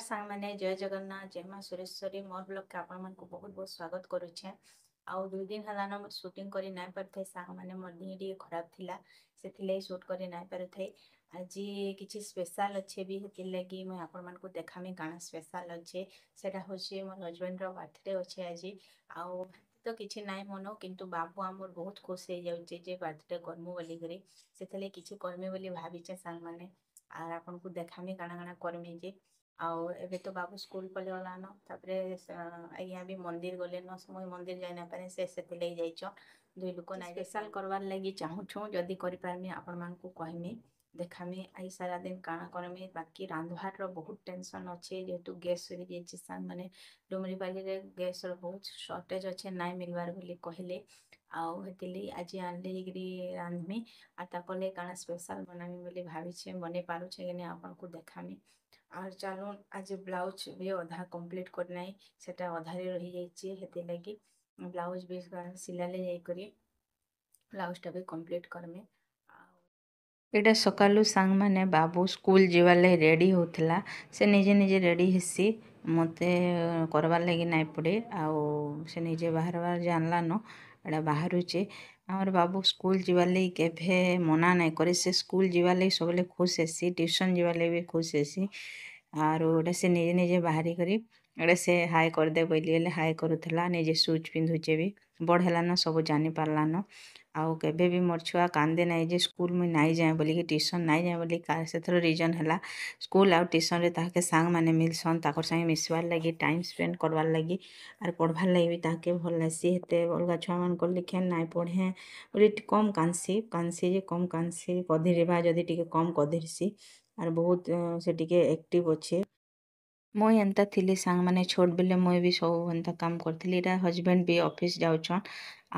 ସାଙ୍ଗ ମାନେ ଜୟ ଜଗନ୍ନାଥ ଜୟ ମା ସୁରେଶ୍ୱରୀ ମୋर ବ୍ଲଗକେ ଆପଣ ମାନଙ୍କୁ ବହୁତ ବହୁତ ସ୍ୱାଗତ କରୁଛେ। ଆଉ 2 ଦିନ ହେଲାନ ମୁଁ ସୁଟିଂ କରି ନାଇଁ ପାରୁଥାଏ ସାଙ୍ଗମାନେ ମୋର ଦେହ ଟିକେ ଖରାପ ଥିଲା ସେଥିଲାଗି ସୁଟ୍ କରି ନାଇଁ ପାରୁଥାଏ। ଆଜି କିଛି ସ୍ପେଶାଲ ଅଛେ ବି ସେଥିଲାଗି ମୁଇଁ ଆପଣମାନଙ୍କୁ ଦେଖାମି କାଣା ସ୍ପେଶାଲ ଅଛେ। ସେଟା ହଉଛି ମୋର ହଜବେଣ୍ଡର ବାର୍ଥଡେ ଅଛେ ଆଜି। ଆଉ ତ କିଛି ନାଇଁ ମନ କିନ୍ତୁ ବାବୁ ଆମର ବହୁତ ଖୁସି ହେଇଯାଉଛି ଯେ ବାର୍ଥଡେ କରମୁ ବୋଲିକରି ସେଥିଲାଗି କିଛି କରମି ବୋଲି ଭାବିଛେ ସାଙ୍ଗମାନେ। আর ଆପଣଙ୍କୁ ଦେଖାମି କାଣା କାଣା କରମି ଯେ। ଆଉ ଏବେ ତ ବାବୁ ସ୍କୁଲ ପଲେଇଗଲାନ ତାପରେ ଆଜ୍ଞା ବି ମନ୍ଦିର ଗଲେନ ମୁଇଁ ମନ୍ଦିର ଯାଇ ନାଇଁ ପାରେ ସେଥିଲାଗି ଯାଇଛ। ଦୁଇ ଲୋକ ନାଇଁ ସ୍ପେଶାଲ କରବାର ଲାଗି ଚାହୁଁଛୁ ଯଦି କରିପାରମି ଆପଣ ମାନଙ୍କୁ କହିମି ଦେଖାମି ଆଇ ସାରା ଦିନ କାଣା କରମି ବାକି ରାନ୍ଧବାର ବହୁତ ଟେନସନ ଅଛି ଯେହେତୁ ଗ୍ୟାସ୍ ସରିଯାଇଛି ସାଙ୍ଗମାନେ ଡୁମରିପାଲିରେ ଗ୍ୟାସର ବହୁତ ସର୍ଟେଜ ଅଛେ ନାଇଁ ମିଲବାର ବୋଲି କହିଲେ। ଆଉ ହେଥିଲାଗି ଆଜି ଆଣିଲେ ଯାଇକିରି ରାନ୍ଧମି আর ତାପରେ କାଣା ସ୍ପେଶାଲ ବନାମି ବୋଲି ଭାବିଛେ ବନେଇ ପାରୁଛେ କି ନାଇଁ ଆପଣଙ୍କୁ ଦେଖାମି। আর ଚାଲୁନ୍ ଆଜି ବ୍ଲାଉଜ ବି ଅଧା କମ୍ପ୍ଲିଟ୍ କରିନାହିଁ ସେଟା ଅଧାରେ ରହିଯାଇଛି ହେଥିଲାଗି ବ୍ଲାଉଜ ବି ସିଲାଲେ ଯାଇକରି ବ୍ଲାଉଜଟା ବି କମ୍ପ୍ଲିଟ୍ କରମି। ଏଇଟା ସକାଳୁ ସାଙ୍ଗମାନେ ବାବୁ ସ୍କୁଲ ଯିବାର ଲାଗି ରେଡ଼ି ହେଉଥିଲା ସେ ନିଜେ ନିଜେ ରେଡ଼ି ହେସି ମତେ କରବାର ଲାଗି ନାଇଁ ପଡ଼େ ଆଉ ସେ ନିଜେ ବାହାରବାର ଜାଣିଲାନ ଏଇଟା ବାହାରୁଛେ। ଆମର ବାବୁ ସ୍କୁଲ ଯିବାର ଲାଗି କେଭେ ମନା ନାଇଁ करे ସେ ସ୍କୁଲ ଯିବାର ଲାଗି ସବୁବେଳେ ଖୁସ୍ ହେସି ଟ୍ୟୁସନ୍ ଯିବାର ଲାଗି ବି ଖୁସ୍ ହେସି। ଆରୁ ଏଇଟା ସେ ନିଜେ ନିଜେ ବାହାରି କରି ଏଇଟା ସେ ହାଏ କରିଦେ ବୋଇଲି ହେଲେ ହାଏ କରୁଥିଲା ନିଜେ ସୁଜ୍ ପିନ୍ଧୁଛେ ବି ବଡ଼ ହେଲାନ ସବୁ ଜାଣି ପାରିଲାନ। ଆଉ କେବେ ବି ମୋର୍ ଛୁଆ କାନ୍ଦେ ନାହିଁ ଯେ ସ୍କୁଲ ମୁଇଁ ନାଇଁ ଯାଏ ବୋଲିକି ଟ୍ୟୁସନ୍ ନାଇଁ ଯାଏ ବୋଲି ସେଥିର ରିଜନ୍ ହେଲା ସ୍କୁଲ ଆଉ ଟ୍ୟୁସନ୍ରେ ତାହାକେ ସାଙ୍ଗମାନେ ମିଲସନ୍ ତାକର ସାଙ୍ଗେ ମିଶିବାର୍ ଲାଗି ଟାଇମ୍ ସ୍ପେଣ୍ଡ କରବାର୍ ଲାଗି ଆର୍ ପଢ଼ବାର୍ ଲାଗି ବି ତାହାକେ ଭଲ୍ ଲାଗ୍ସି ହେତେ ଅଲଗା ଛୁଆମାନଙ୍କର ଲେଖେନ୍ ନାଇଁ ପଢ଼େ ବୋଲି କମ୍ କାନ୍ଦସି ଯେ କମ୍ କାନ୍ଦସି କଧିରିବା ଯଦି ଟିକେ କମ୍ କଧିରସି ଆର୍ ବହୁତ ସେ ଟିକେ ଆକ୍ଟିଭ୍ ଅଛେ। ମୁଇଁ ଏନ୍ତା ଥିଲି ସାଙ୍ଗମାନେ ଛୋଟ ବେଲେ ମୁଇଁ ବି ସବୁ ଏନ୍ତା କାମ କରିଥିଲି ଏଇଟା ହଜବେଣ୍ଡ ବି ଅଫିସ୍ ଯାଉଛନ୍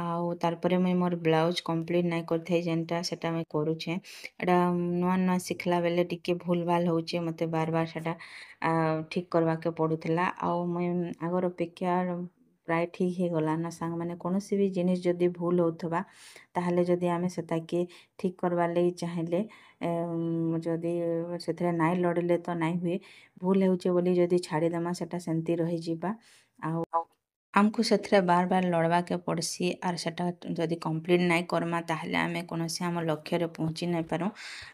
ଆଉ ତାରପରେ ମୁଇଁ ମୋର୍ ବ୍ଲାଉଜ କମ୍ପ୍ଲିଟ୍ ନାଇଁ କରିଥାଏ ଯେନ୍ଟା ସେଟା ମୁଇଁ କରୁଛେଁ। ଏଇଟା ନୂଆ ନୂଆ ଶିଖିଲା ବେଲେ ଟିକେ ଭୁଲ ଭାଲ ହଉଛେ ମତେ ବାର ବାର ସେଟା ଠିକ୍ କରବାକେ ପଡ଼ୁଥିଲା ଆଉ ମୁଇଁ ଆଗର ଅପେକ୍ଷା ପ୍ରାୟ ଠିକ୍ ହେଇଗଲାନ ସାଙ୍ଗମାନେ କୌଣସି ବି ଜିନିଷ ଯଦି ଭୁଲ ହଉଥିବା ତାହେଲେ ଯଦି ଆମେ ସେଟାକେ ଠିକ୍ କରବାର୍ ଲାଗି ଚାହିଁଲେ ଯଦି ସେଥିରେ ନାଇଁ ଲଢ଼ିଲେ ତ ନାଇଁ ହୁଏ ଭୁଲ ହେଉଛେ ବୋଲି ଯଦି ଛାଡ଼ିଦେମା ସେଟା ସେମିତି ରହିଯିବା ଆଉ ଆମକୁ ସେଥିରେ ବାର ବାର ଲଢ଼ବାକେ ପଡ଼୍ସି ଆର୍ ସେଟା ଯଦି କମ୍ପ୍ଲିଟ୍ ନାଇଁ କର୍ମା ତାହେଲେ ଆମେ କୌଣସି ଆମ ଲକ୍ଷ୍ୟରେ ପହଞ୍ଚି ନାଇଁ ପାରୁ।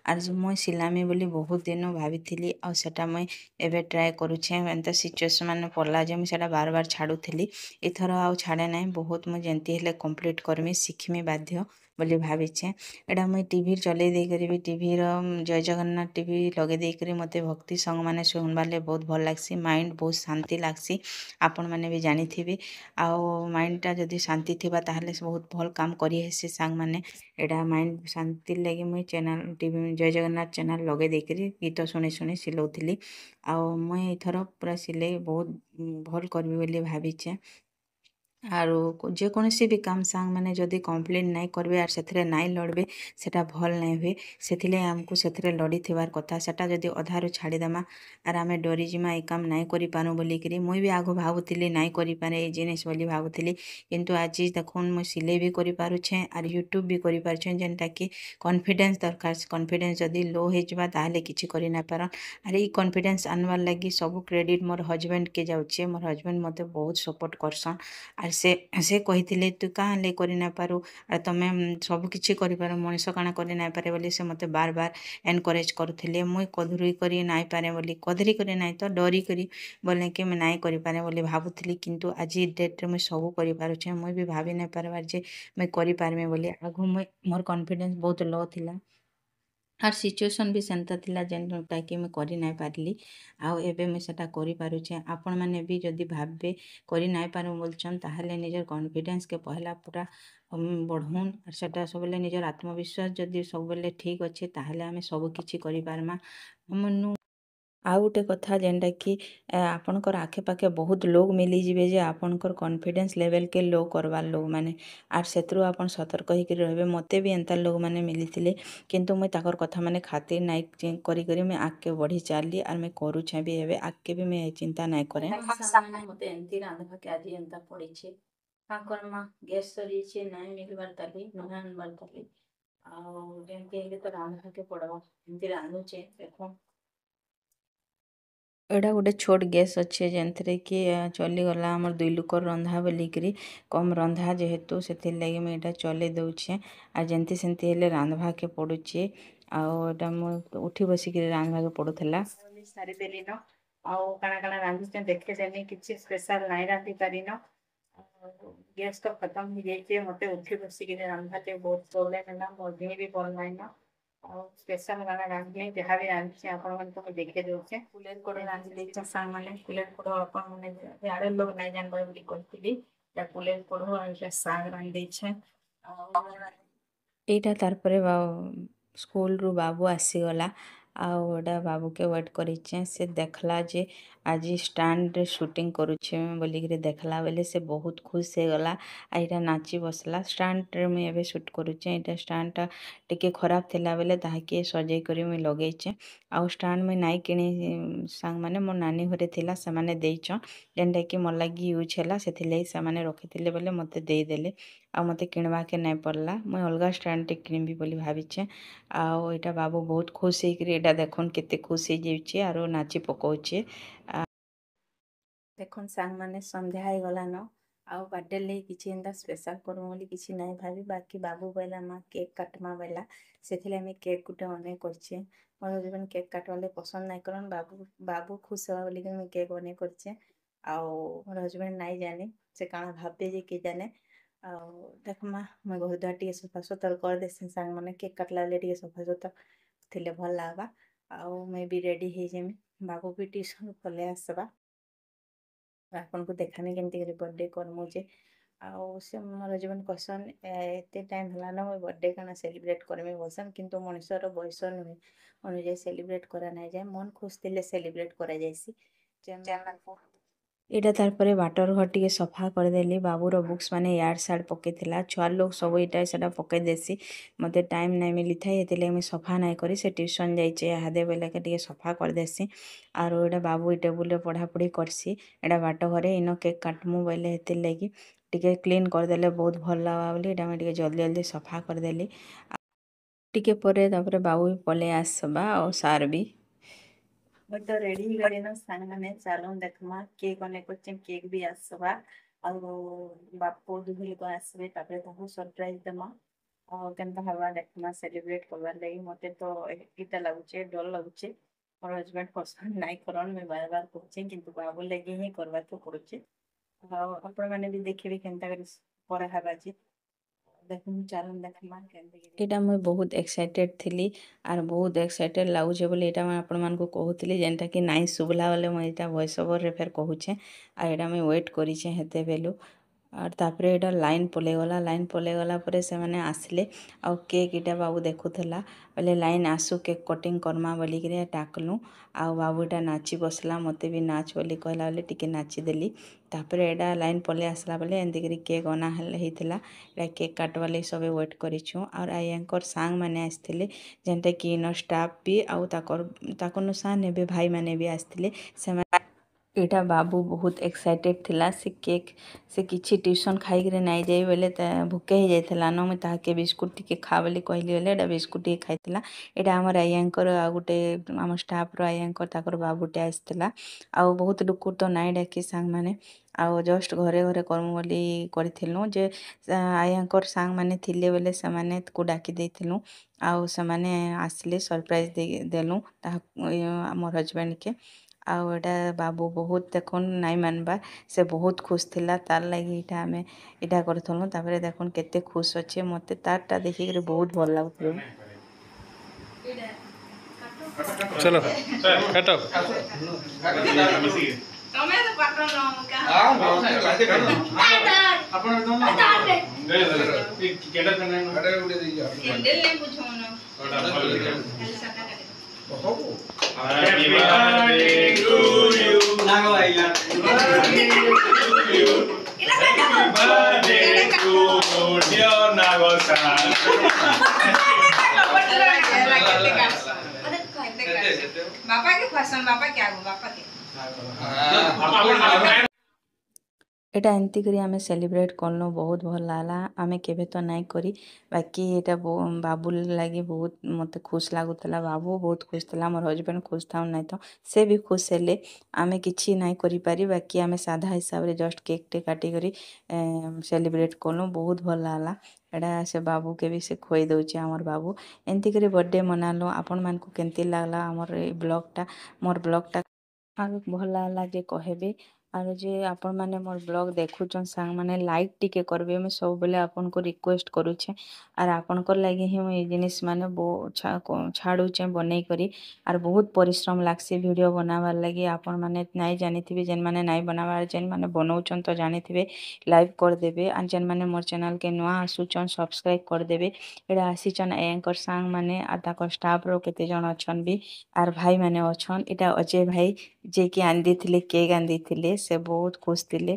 ଆର୍ ମୁଇଁ ସିଲାମି ବୋଲି ବହୁତ ଦିନୁ ଭାବିଥିଲି ଆଉ ସେଟା ମୁଇଁ ଏବେ ଟ୍ରାଏ କରୁଛେଁ ଏନ୍ତା ସିଚୁଏସନ୍ ମାନେ ପଡ଼ଲା ଯେ ମୁଇଁ ସେଟା ବାର ବାର ଛାଡ଼ୁଥିଲି ଏଥର ଆଉ ଛାଡ଼େ ନାହିଁ ବହୁତ ମୁଇଁ ଯେମିତି ହେଲେ କମ୍ପ୍ଲିଟ୍ କରମି ଶିଖ୍ମି ବାଧ୍ୟ ବୋଲି ଭାବିଛେଁ। ଏଇଟା ମୁଇଁ ଟିଭି ଚଲେଇ ଦେଇକରି ବି ଟିଭିର ଜୟ ଜଗନ୍ନାଥ ଟିଭି ଲଗେଇ ଦେଇକରି ମତେ ଭକ୍ତି ସଙ୍ଗ ମାନେ ଶୁଣବାର୍ ଲାଗି ବହୁତ ଭଲ୍ ଲାଗ୍ସି ମାଇଣ୍ଡ ବହୁତ ଶାନ୍ତି ଲାଗ୍ସି ଆପଣମାନେ ବି ଜାଣିଥିବେ। ଆଉ ମାଇଣ୍ଡଟା ଯଦି ଶାନ୍ତି ଥିବା ତାହେଲେ ସେ ବହୁତ ଭଲ୍ କାମ କରି ହେସି ସାଙ୍ଗମାନେ ଏଇଟା ମାଇଣ୍ଡ ଶାନ୍ତି ଲାଗି ମୁଇଁ ଚ୍ୟାନେଲ୍ ଟିଭି ଜୟ ଜଗନ୍ନାଥ ଚ୍ୟାନେଲ୍ ଲଗେଇ ଦେଇକରି ଗୀତ ଶୁଣି ଶୁଣି ସିଲଉଥିଲି। ଆଉ ମୁଇଁ ଏଥର ପୁରା ସିଲେଇ ବହୁତ ଭଲ୍ କରିବି ବୋଲି ଭାବିଛେଁ। ଆରୁ ଯେକୌଣସି ବି କାମ ସାଙ୍ଗମାନେ ଯଦି କମ୍ପ୍ଲିଟ୍ ନାଇଁ କରିବେ ଆର୍ ସେଥିରେ ନାଇଁ ଲଢ଼ବେ ସେଟା ଭଲ୍ ନାଇଁ ହୁଏ ସେଥିଲାଗି ଆମକୁ ସେଥିରେ ଲଢ଼ିଥିବାର କଥା ସେଟା ଯଦି ଅଧାରୁ ଛାଡ଼ିଦେମା ଆର୍ ଆମେ ଡରିଯିମା ଏଇ କାମ ନାଇଁ କରିପାରୁ ବୋଲିକିରି ମୁଇଁ ବି ଆଗ ଭାବୁଥିଲି ନାଇଁ କରିପାରେ ଏଇ ଜିନିଷ ବୋଲି ଭାବୁଥିଲି କିନ୍ତୁ ଆଜି ଦେଖୁନ୍ ମୁଇଁ ସିଲେଇ ବି କରିପାରୁଛେଁ ଆର୍ ୟୁଟ୍ୟୁବ୍ ବି କରିପାରୁଛେଁ ଯେନ୍ଟାକି କନଫିଡେନ୍ସ ଦରକାର କନଫିଡେନ୍ସ ଯଦି ଲୋ ହେଇଯିବା ତାହେଲେ କିଛି କରି ନାଇଁ ପାରନ୍ ଆର୍ ଏଇ କନଫିଡେନ୍ସ ଆନବାର୍ ଲାଗି ସବୁ କ୍ରେଡ଼ିଟ୍ ମୋର୍ ହଜବେଣ୍ଡକେ ଯାଉଛେ ମୋର୍ ହଜବେଣ୍ଡ ମତେ ବହୁତ ସପୋର୍ଟ କରସନ୍। ଆର୍ ସେ କହିଥିଲେ ତୁ କାଁ ହେଲେ କରି ନାଇଁ ପାରୁ ଆର୍ ତମେ ସବୁ କିଛି କରିପାର ମଣିଷ କାଣା କରି ନାଇଁ ପାରେ ବୋଲି ସେ ମତେ ବାର ବାର ଏନକରେଜ୍ କରୁଥିଲେ ମୁଇଁ କଧରି କରି ନାଇଁ ପାରେ ବୋଲି କଧରି କରି ନାଇଁ ତ ଡରି କରି ବୋଲେ କି ମୁଇଁ ନାଇଁ କରିପାରେ ବୋଲି ଭାବୁଥିଲି କିନ୍ତୁ ଆଜି ଡେଟ୍ରେ ମୁଇଁ ସବୁ କରିପାରୁଛେଁ ମୁଇଁ ବି ଭାବି ନାଇଁ ପାରବାର ଯେ ମୁଇଁ କରିପାରମି ବୋଲି ଆଗ ମୁଇଁ ମୋର୍ କନଫିଡେନ୍ସ ବହୁତ ଲୋ ଥିଲା। ଆର୍ ସିଚୁଏସନ୍ ବି ସେନ୍ତା ଥିଲା ଯେନ୍ଟାକି ମୁଇଁ କରି ନାଇଁ ପାରିଲି ଆଉ ଏବେ ମୁଇଁ ସେଟା କରିପାରୁଛେଁ ଆପଣମାନେ ବି ଯଦି ଭାବବେ କରି ନାଇଁ ପାରୁ ବୋଲଛନ୍ ତାହେଲେ ନିଜର କନଫିଡେନ୍ସକେ ପହଲା ପୁରା ବଢ଼ଉନ୍ ଆର୍ ସେଟା ସବୁବେଲେ ନିଜର ଆତ୍ମବିଶ୍ୱାସ ଯଦି ସବୁବେଲେ ଠିକ୍ ଅଛେ ତାହେଲେ ଆମେ ସବୁ କିଛି କରିପାରମା ମନୁ ଆଉ ଗୋଟେ କଥା ଯେନ୍ଟାକି ଆପଣଙ୍କର ଆଖେପାଖେ ବହୁତ ଲୋକ୍ ମିଲିଯିବେ ଯେ ଆପଣଙ୍କର କନଫିଡେନ୍ସ ଲେଭେଲ୍କେ ଲୋ କରବାର୍ ଲୋକ୍ମାନେ ଆର୍ ସେଥିରୁ ଆପଣ ସତର୍କ ହେଇକିରି ରହିବେ ମତେ ବି ଏନ୍ତା ଲୋକ୍ମାନେ ମିଲିଥିଲେ କିନ୍ତୁ ମୁଇଁ ତାକର କଥା ମାନେ ଖାତିର୍ ନାଇଁ କରିକରି ମୁଇଁ ଆଗ୍କେ ବଢ଼ି ଚାଲଲି ଆର୍ ମୁଇଁ କରୁଛେଁ ବି ଏବେ ଆଗ୍କେ ବି ମୁଇଁ ଚିନ୍ତା ନାଇଁ କରେଁ। ମତେ ଏମିତି ରାନ୍ଧବାକେ ଆଜି ଏନ୍ତା ପଡ଼ିଛେ କାଁ କର୍ମା ଗ୍ୟାସ୍ ସରିଯାଇଛେ ନାଇଁ ମିଲବାର୍ ତାଲି ନୁହେଁ ଆନବାର୍ ତାଲି ଆଉ ଯେମିତି ହେଲେ ତ ରାନ୍ଧବାକେ ପଡ଼ବା ଏମିତି ରାନ୍ଧୁଛେ ଦେଖୁନ୍। एटा गोटे छोट गैस अच्छे जेनथरे कि चलीगला आमर 2 लोकर रंधा बोलिकी कम रंधा जेहेतु से लगे मुझे यहाँ चले दौचे आ जमती सेमती हेले रांधवा के पड़ुचे आटा उठी बसिक रांधवा के पड़ूला सारी देली न आउ काଣା काଣା रांधुचे देखे देनी किसी स्पेशल नाई रांधि पारिन गैस तो खत्म हो जाइए मत उठी बसिक रांधवाटे बहुत प्रोब्लेम है मोर देह भी भल नाइन ଆଉ ସ୍ପେଶାଲ ଗାନା ରାନ୍ଧି ଯାହା ବି ରାନ୍ଧିଛି ଆପଣମାନଙ୍କୁ ମୁଁ ଦେଖେଇ ଦେଉଛି କୁଲେର କୋଡ଼ ରାନ୍ଧି ଦେଇଛ ସାଙ୍ଗମାନେ କୁଲେର କୋଡ଼ ଆପଣମାନେ ଇଆଡ଼େ ଲୋକ ନାଇଁ ଜାଣିବା ବୋଲି କହିଥିଲି ଏଇଟା କୁଲେର କୋଡ଼ ଏଇଟା ଶାଗ ରାନ୍ଧି ଦେଇଛେ ଆଉ ଏଇଟା ତାପରେ ସ୍କୁଲରୁ ବାବୁ ଆସିଗଲା ଆଉ ଏଇଟା ବାବୁକେ ୱେଟ୍ କରିଛେ ସେ ଦେଖଲା ଯେ ଆଜି ଷ୍ଟାଣ୍ଡରେ ସୁଟିଂ କରୁଛେ ବୋଲିକିରି ଦେଖଲା ବେଲେ ସେ ବହୁତ ଖୁସି ହେଇଗଲା ଆଉ ଏଇଟା ନାଚି ବସଲା ଷ୍ଟାଣ୍ଡରେ ମୁଇଁ ଏବେ ସୁଟ୍ କରୁଛେ ଏଇଟା ଷ୍ଟାଣ୍ଡଟା ଟିକେ ଖରାପ ଥିଲା ବେଲେ ତାହାକେ ସଜେଇ କରି ମୁଇଁ ଲଗେଇଛେ ଆଉ ଷ୍ଟାଣ୍ଡ ମୁଇଁ ନାଇଁ କିଣି ସାଙ୍ଗମାନେ ମୋ ନାନୀ ଘରେ ଥିଲା ସେମାନେ ଦେଇଛନ୍ ଯେନ୍ଟାକି ମୋର୍ ଲାଗି ୟୁଜ୍ ହେଲା ସେଥିଲାଗି ସେମାନେ ରଖିଥିଲେ ବେଲେ ମୋତେ ଦେଇଦେଲେ ଆଉ ମୋତେ କିଣିବାକେ ନାଇଁ ପଡ଼ଲା ମୁଇଁ ଅଲଗା ଷ୍ଟାଣ୍ଡଟେ କିଣିବି ବୋଲି ଭାବିଛେ ଆଉ ଏଇଟା ବାବୁ ବହୁତ ଖୁସି ହେଇକିରି ଏଇଟା ଦେଖୁନ୍ କେତେ ଖୁସି ହେଇଯାଉଛେ ଆରୁ ନାଚି ପକାଉଛେ ଦେଖୁନ୍ ସାଙ୍ଗମାନେ ସନ୍ଧ୍ୟା ହେଇଗଲାନ ଆଉ ବାର୍ଥଡେ ଲାଗି କିଛି ଏନ୍ତା ସ୍ପେଶାଲ କରମୁ ବୋଲି କିଛି ନାଇଁ ଭାବି ବାକି ବାବୁ ବୋଇଲା ମା କେକ୍ କାଟମା ବୋଇଲା ସେଥିଲାଗି ଆମେ କେକ୍ ଗୁଟେ ଅନେଇ କରିଛେ ମୋର ହଜବେଣ୍ଡ କେକ୍ କାଟବାର୍ ପସନ୍ଦ ନାଇଁ କରନ୍ ବାବୁ ଖୁସି ହେବା ବୋଲିକି ମୁଇଁ କେକ୍ ଅନେଇ କରିଛେ ଆଉ ମୋର ହଜବେଣ୍ଡ ନାଇଁ ଜାନି ସେ କାଣା ଭାବବେ ଯେ କିଏ ଜାନେ ଆଉ ଦେଖମା ମୁଇଁ ଘର ଦ୍ୱାର ଟିକେ ସଫାସୁତର କରିଦେସି ସାଙ୍ଗମାନେ କେକ୍ କାଟଲା ବେଲେ ଟିକେ ସଫାସୁତର ଥିଲେ ଭଲ ଲାଗ୍ବା ଆଉ ମୁଇଁ ବି ରେଡ଼ି ହେଇଯିମି ବାବୁ ବି ଟ୍ୟୁସନ୍ ପଲେଇ ଆସ୍ବା ଆପଣଙ୍କୁ ଦେଖାମି କେମିତି କରି ବର୍ଥଡେ କରମୁ ଯେ ଆଉ ସେ ମୋର ହଜବେଣ୍ଡ କହିସନ୍ ଏତେ ଟାଇମ୍ ହେଲାନ ମୁଇଁ ବର୍ଥଡେ କାଣା ସେଲିବ୍ରେଟ୍ କରମି ବୋଲସନ୍ କିନ୍ତୁ ମଣିଷର ବୟସ ନୁହେଁ ଅନୁଯାୟୀ ସେଲିବ୍ରେଟ୍ କରା ନାଇଁ ଯାଏ ମନ ଖୁସି ଥିଲେ ସେଲିବ୍ରେଟ୍ କରାଯାଏସି ଏଇଟା ତାରପରେ ବାଟର ଘର ଟିକେ ସଫା କରିଦେଲି ବାବୁର ବୁକ୍ସ ମାନେ ୟାର୍ଡ଼ ସାର୍ଡ଼ ପକେଇଥିଲା ଛୁଆ ଲୋକ ସବୁ ଏଇଟା ସେଟା ପକେଇ ଦେସି ମୋତେ ଟାଇମ୍ ନାଇଁ ମିଲିଥାଏ ସେଥିଲାଗି ମୁଇଁ ସଫା ନାଇଁ କରି ସେ ଟ୍ୟୁସନ୍ ଯାଇଛେ ଇହାଦେ ବେଲେକେ ଟିକେ ସଫା କରିଦେସି ଆରୁ ଏଇଟା ବାବୁ ଏଇ ଟେବୁଲରେ ପଢ଼ାପଢ଼ି କରସି ଏଇଟା ବାଟ ଘରେ ଇନ କେକ୍ କାଟମୁ ବୋଇଲେ ହେଥିରଲାଗି ଟିକେ କ୍ଲିନ୍ କରିଦେଲେ ବହୁତ ଭଲ ଲାଗ୍ବା ବୋଲି ଏଇଟା ମୁଇଁ ଟିକେ ଜଲ୍ଦି ଜଲ୍ଦି ସଫା କରିଦେଲି ଟିକେ ପରେ ତାପରେ ବାବୁ ବି ପଲେଇ ଆସ୍ବା ଆଉ ସାର୍ ବି मुझे तो रेडी ही करेन सामने चालून देखमा केक अनेक क्वेश्चन केक भी आसवा ଆଉ ବାପ ଦୁହି ଲୋକ ଆସିବେ ତାପରେ ତାଙ୍କୁ ସରପ୍ରାଇଜ ଦେମା ଆଉ କେନ୍ତା ହବା ଦେଖମା ସେଲିବ୍ରେଟ୍ କରବାର୍ ଲାଗି ମତେ ତ ଏଇଟା ଲାଗୁଛେ ଡର ଲାଗୁଛେ ମୋର ହଜବେଣ୍ଡ ପସନ୍ଦ ନାଇଁ କରନ୍ ମୁଇଁ ବାର ବାର କହୁଛେ କିନ୍ତୁ ବାବୁ ଲାଗି ହିଁ କରବାକେ ପଡୁଛେ ଆଉ ଆପଣମାନେ ବି ଦେଖିବେ କେନ୍ତା କରି କରାହେବା ଯେ ଦେଖୁନ୍ ଚାଲୁନ୍ ଦେଖମା ଏଇଟା ମୁଇଁ ବହୁତ ଏକ୍ସାଇଟେଡ୍ ଥିଲି ଆର୍ ବହୁତ ଏକ୍ସାଇଟେଡ୍ ଲାଗୁଛେ ବୋଲି ଏଇଟା ମୁଇଁ ଆପଣମାନଙ୍କୁ କହୁଥିଲି ଯେନ୍ଟା କି ନାଇଁ ଶୁଭଲା ବେଲେ ମୁଇଁ ଏଇଟା ଭଏସ୍ ଓଭର୍ରେ ଫେର୍ କହୁଛେ ଆଉ ଏଇଟା ମୁଇଁ ୱେଟ୍ କରିଛେ ହେତେବେଲୁ ଆର୍ ତାପରେ ଏଇଟା ଲାଇନ୍ ପଲେଇଗଲା ପରେ ସେମାନେ ଆସିଲେ ଆଉ କେକ୍ ଇଟା ବାବୁ ଦେଖୁଥିଲା ବୋଲେ ଲାଇନ୍ ଆସୁ କେକ୍ କଟିଂ କର୍ମା ବୋଲିକିରି ଡାକ୍ଲୁ ଆଉ ବାବୁ ଏଇଟା ନାଚି ବସଲା ମୋତେ ବି ନାଚ ବୋଲି କହିଲା ବେଲେ ଟିକେ ନାଚିଦେଲି ତାପରେ ଏଇଟା ଲାଇନ୍ ପଲେଇ ଆସିଲା ବେଲେ ଏମିତିକରି କେକ୍ ଅନା ହେଇଥିଲା ଏଇଟା କେକ୍ କାଟବାର୍ ଲାଗି ସବେ ୱେଟ୍ କରିଛୁଁ ଆଉ ଆୟାଙ୍କର ସାଙ୍ଗମାନେ ଆସିଥିଲେ ଯେନ୍ଟାକି ଇନ ଷ୍ଟାଫ୍ ବି ଆଉ ତାକର୍ନୁ ସାଙ୍ଗ୍ ଏବେ ଭାଇମାନେ ବି ଆସିଥିଲେ ସେମାନେ ଏଇଟା ବାବୁ ବହୁତ ଏକ୍ସାଇଟେଡ୍ ଥିଲା ସେ କିଛି ଟ୍ୟୁସନ୍ ଖାଇକିରି ନାଇଁ ଯାଇ ବେଲେ ଭୁକେ ହେଇଯାଇଥିଲା ନ ମୁଇଁ ତାହାକେ ବିସ୍କୁଟ୍ ଟିକେ ଖା ବୋଲି କହିଲି ବେଲେ ଏଇଟା ବିସ୍କୁଟ୍ ଟିକେ ଖାଇଥିଲା ଏଇଟା ଆମର ଆୟାଙ୍କର ଆଉ ଗୋଟେ ଆମ ଷ୍ଟାଫ୍ର ଆୟାଙ୍କର ତାଙ୍କର ବାବୁଟେ ଆସିଥିଲା ଆଉ ବହୁତ ଲୁକୁର ତ ନାଇଁ ଡାକି ସାଙ୍ଗମାନେ ଆଉ ଜଷ୍ଟ ଘରେ ଘରେ କରମୁ ବୋଲି କରିଥିଲୁ ଯେ ଆୟାଙ୍କର ସାଙ୍ଗମାନେ ଥିଲେ ବେଲେ ସେମାନେକୁ ଡାକି ଦେଇଥିଲୁ ଆଉ ସେମାନେ ଆସିଲେ ସରପ୍ରାଇଜ୍ ଦେଲୁ ତାହା ମୋର ହଜବେଣ୍ଡକେ ଆଉ ଏଇଟା ବାବୁ ବହୁତ ଦେଖୁନ୍ ନାଇଁ ମାନ୍ବା ସେ ବହୁତ ଖୁସି ଥିଲା ତାର୍ ଲାଗି ଏଇଟା ଆମେ ଏଇଟା କରିଥିଲୁ ତାପରେ ଦେଖୁନ୍ କେତେ ଖୁସି ଅଛେ ମୋତେ ତାର୍ଟା ଦେଖିକିରି ବହୁତ ଭଲ ଲାଗୁଥିଲା चलो काटो ତମେ ତ ପାଟନ କେଣ୍ଡେଲ ନେ ବୁଝଉନ Happy birthday to you. Nago aila. Happy birthday to dear Nago-san. बापा के पसंद बापा क्या बापा के ଏଟା ଏମିତି କରି ଆମେ ସେଲିବ୍ରେଟ୍ କଲୁ ବହୁତ ଭଲ ଲାଗଲା ଆମେ କେବେ ତ ନାଇଁ କରି ବାକି ଏଟା ବାବୁ ଲାଗି ବହୁତ ମତେ ଖୁସ୍ ଲାଗୁଥିଲା ବାବୁ ବହୁତ ଖୁସ୍ ଥିଲା ମୋର ହଜବେଣ୍ଡ ଖୁସ୍ ଥାଉ ନାଇଁ ତ ସେ ବି ଖୁସ୍ ହେଲେ ଆମେ କିଛି ନାଇଁ କରିପାରି ବାକି ଆମେ ସାଧା ହିସାବରେ ଜଷ୍ଟ କେକ୍ଟେ କାଟିକରି ସେଲିବ୍ରେଟ୍ କଲୁ ବହୁତ ଭଲ ଲାଗଲା ଏଟା ସେ ବାବୁକେ ବି ସେ ଖୁଏଇ ଦଉଛେ ଆମର ବାବୁ ଏମିତି କରି ବର୍ଥଡ଼େ ମନାଲୁ ଆପଣମାନଙ୍କୁ କେମିତି ଲାଗଲା ଆମର ଏଇ ବ୍ଲଗ୍ଟା ମୋର ବ୍ଲଗ୍ଟା ଆଉ ଭଲ ଲାଗଲା ଯେ କହିବେ ଆଉ ଯେ ଆପଣମାନେ ମୋର ବ୍ଲଗ୍ ଦେଖୁଛନ୍ ସାଙ୍ଗମାନେ ଲାଇକ୍ ଟିକେ କରିବେ ମୁଁ ସବୁବେଳେ ଆପଣଙ୍କୁ ରିକ୍ୱେଷ୍ଟ କରୁଛେ ଆର୍ ଆପଣଙ୍କର ଲାଗି ହିଁ ମୁଁ ଏଇ ଜିନିଷ ମାନେ ଛାଡ଼ୁଛେ ବନେଇ କରି ଆର୍ ବହୁତ ପରିଶ୍ରମ ଲାଗ୍ସି ଭିଡ଼ିଓ ବନାବାର୍ ଲାଗି ଆପଣମାନେ ନାଇଁ ଜାଣିଥିବେ ଯେନ୍ମାନେ ନାଇଁ ବନାବାର୍ ଯେନ୍ମାନେ ବନଉଛନ୍ ତ ଜାଣିଥିବେ ଲାଇକ୍ କରିଦେବେ ଆର୍ ଯେନ୍ମାନେ ମୋର୍ ଚ୍ୟାନେଲ୍କେ ନୂଆ ଆସୁଛନ୍ ସବସ୍କ୍ରାଇବ୍ କରିଦେବେ ଏଇଟା ଆସିଛନ୍ ଏଙ୍କର ସାଙ୍ଗମାନେ ଆର୍ ତାଙ୍କର ଷ୍ଟାଫ୍ର କେତେ ଜଣ ଅଛନ୍ ବି ଆର୍ ଭାଇମାନେ ଅଛନ୍ ଏଇଟା ଅଜୟ ଭାଇ ଯିଏକି ଆଣିଦେଇଥିଲେ କେକ୍ ଆଣିଦେଇଥିଲେ ସେ ବହୁତ ଖୁସ୍ ଥିଲେ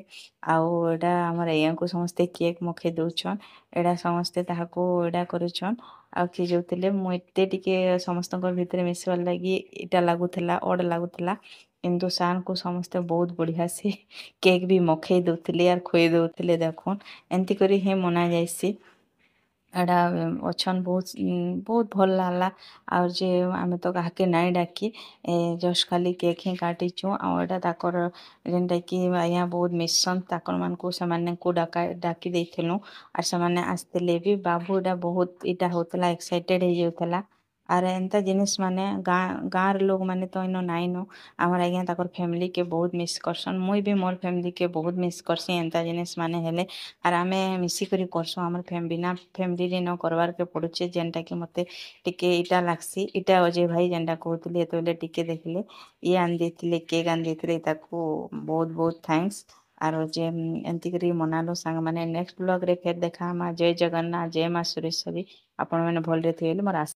ଆଉ ଏଇଟା ଆମର ଏୟାଙ୍କୁ ସମସ୍ତେ କେକ୍ ମଖେଇ ଦଉଛନ୍ ଏଇଟା ସମସ୍ତେ ତାହାକୁ ଏଇଟା କରୁଛନ୍ ଆଉ ଖିଜଉଥିଲେ ମୁଁ ଏତେ ଟିକେ ସମସ୍ତଙ୍କ ଭିତରେ ମିଶିବାର ଲାଗି ଏଇଟା ଲାଗୁଥିଲା ଅଡ୍ ଲାଗୁଥିଲା କିନ୍ତୁ ସାର୍ଙ୍କୁ ସମସ୍ତେ ବହୁତ ବଢ଼ିଆ ସେ କେକ୍ ବି ମଖେଇ ଦଉଥିଲେ ଆର୍ ଖୁଏଇ ଦଉଥିଲେ ଦେଖୁନ୍ ଏମିତି କରି ହିଁ ମନା ଯାଏସି ଏଟା ଅଛନ୍ ବହୁତ ଭଲ ଲାଗଲା ଆଉ ଯେ ଆମେ ତ କାହାକେ ନାଇଁ ଡାକି ଜଷ୍ଟ ଖାଲି କେକ୍ ହିଁ କାଟିଛୁ ଆଉ ଏଇଟା ତାଙ୍କର ଯେନ୍ଟା କି ଆଜ୍ଞା ବହୁତ ମିଶନ୍ ତାକର ମାନଙ୍କୁ ସେମାନଙ୍କୁ ଡାକି ଦେଇଥିଲୁ ଆର୍ ସେମାନେ ଆସିଥିଲେ ବି ବାବୁ ଏଟା ବହୁତ ଇଟା ହଉଥିଲା ଏକ୍ସାଇଟେଡ୍ ହେଇଯାଉଥିଲା ଆର୍ ଏନ୍ତା ଜିନିଷ୍ ମାନେ ଗାଁର ଲୋକ ମାନେ ତ ଇନ ନାଇଁନ ଆମର ଆଜ୍ଞା ତାଙ୍କର ଫ୍ୟାମିଲିକେ ବହୁତ ମିସ୍ କରସନ୍ ମୁଇଁ ବି ମୋର୍ ଫ୍ୟାମିଲିକେ ବହୁତ ମିସ୍ କରସି ଏନ୍ତା ଜିନିଷ୍ ମାନେ ହେଲେ ଆର୍ ଆମେ ମିଶିକରି କରସୁଁ ଆମର ବିନା ଫ୍ୟାମିଲିରେ ନ କରବାର୍କେ ପଡ଼ୁଛେ ଯେନ୍ଟାକି ମତେ ଟିକେ ଇଟା ଲାଗ୍ସି ଇଟା ଅଜୟ ଭାଇ ଯେନ୍ଟା କହୁଥିଲି ଯେତେବେଲେ ଟିକେ ଦେଖିଲେ ଇଏ ଆଣି ଦେଇଥିଲେ କେକ୍ ଆଣି ଦେଇଥିଲେ ତାକୁ ବହୁତ ବହୁତ ଥ୍ୟାଙ୍କସ୍ ଆର ଯେ ଏମିତି କରି ମନାଲୁ ସାଙ୍ଗମାନେ ନେକ୍ସଟ ବ୍ଲଗ୍ରେ ଫେର୍ ଦେଖା ହମା ଜୟ ଜଗନ୍ନାଥ ଜୟ ମା ସୁରେଶ୍ୱରୀ ଆପଣମାନେ ଭଲରେ ଥିବେ ବୋଲି ମୋର ଆଶା